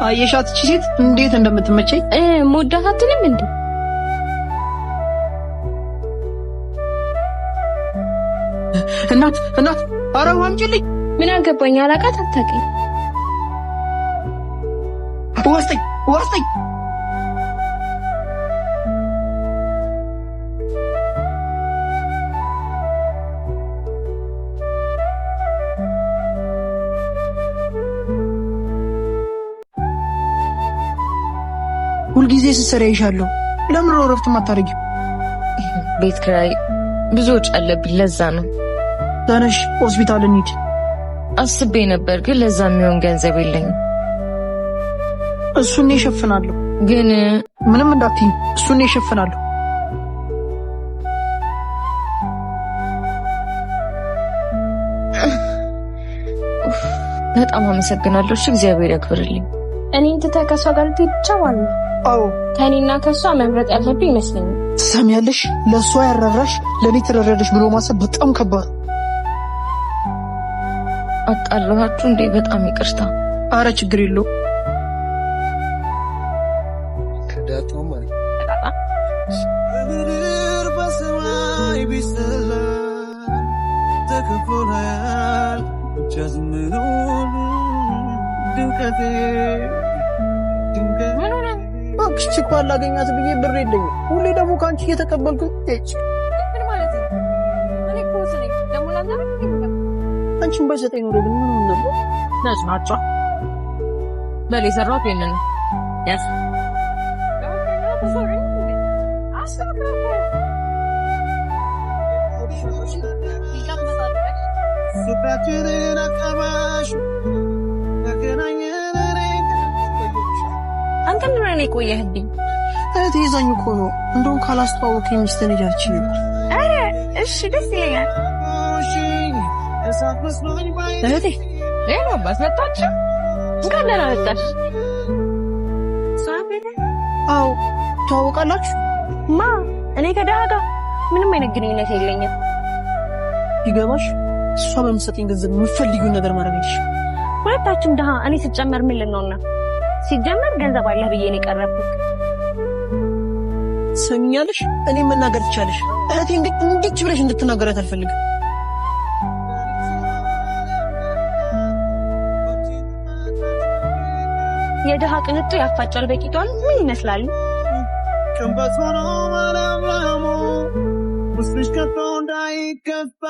አየሻት እቺ ሴት እንዴት እንደምትመቸኝ ሞዳታትንም እንዴ እናት ኧረ ዋምጪልኝ ምን አገባኝ አላቃት አታውቂኝ ወስጠኝ ሁልጊዜ ስትሰሪ አይሻለሁ ለምን ነው እረፍት ማታረጊው ቤት ኪራይ ብዙ ወጪ አለብኝ ለዛ ነው ተነሽ ሆስፒታል እንሂድ አስቤ ነበር ግን ለዛ የሚሆን ገንዘብ የለኝም እሱን እሸፍናለሁ ግን ምንም እንዳትዪ እሱን እሸፍናለሁ በጣም አመሰግናለሁ እሺ እግዚአብሔር ያክብርልኝ እኔ ተተከሷ ጋር ትጫዋል አዎ ከኔና ከሷ መምረጥ ያለብኝ ይመስለኛል ትሰሚያለሽ ለሷ ያረራሽ ለኔ ትረረደሽ ብሎ ማሰብ በጣም ከባድ አጣላችሁ እንዴ በጣም ይቅርታ አረ ችግር የለውም ከዳተው ማለት በምድር በሰማይ ቢሰላ ተከፍሏል ጀዝምኑ ድንቀቴ እባክሽ ችኳ ላገኛት ብዬ ብር የለኝም ሁሌ ደግሞ ካንቺ እየተቀበልኩ ምን ማለት ነው እኔ ኮስ ነኝ ደግሞ ላንተ አንቺን ባይሰጠኝ ኖሮ ግን ምን ነበር ናጫ በሌ ሰራው የነን ያስ ፍቅራችንን አቀባሽ ተገናኘን አንተ ምን ነው የቆየህብኝ እህቴ ይዛኝ እኮ ነው እንደውም ካላስተዋወቀኝ ሚስትን እያልች ነበር አረ እሺ ደስ ይለኛል እህቴ ባስ መጣች እንኳን ደህና መጣሽ አዎ ተዋወቃላችሁ ማ እኔ ከደሃ ጋር ምንም አይነት ግንኙነት የለኝም ይገባሽ እሷ በምትሰጠኝ ገንዘብ የምትፈልጊውን ነገር ማድረግ ይችላል ሁለታችሁም ደሃ እኔ ስትጨመር ምን ልንሆንና ሲጀመር ገንዘብ አለህ ብዬ ነው የቀረብኩት ሰሚኛለሽ እኔ መናገር ትቻለሽ እህቴን ግን እንዴት ብለሽ እንድትናገራት አልፈልግም የደሃ ቅንጡ ያፋጫል በቂቷን ምን ይመስላል ከንበስ ሆኖ ማለምለሙ ውስጥሽ ከቶ እንዳይከፋ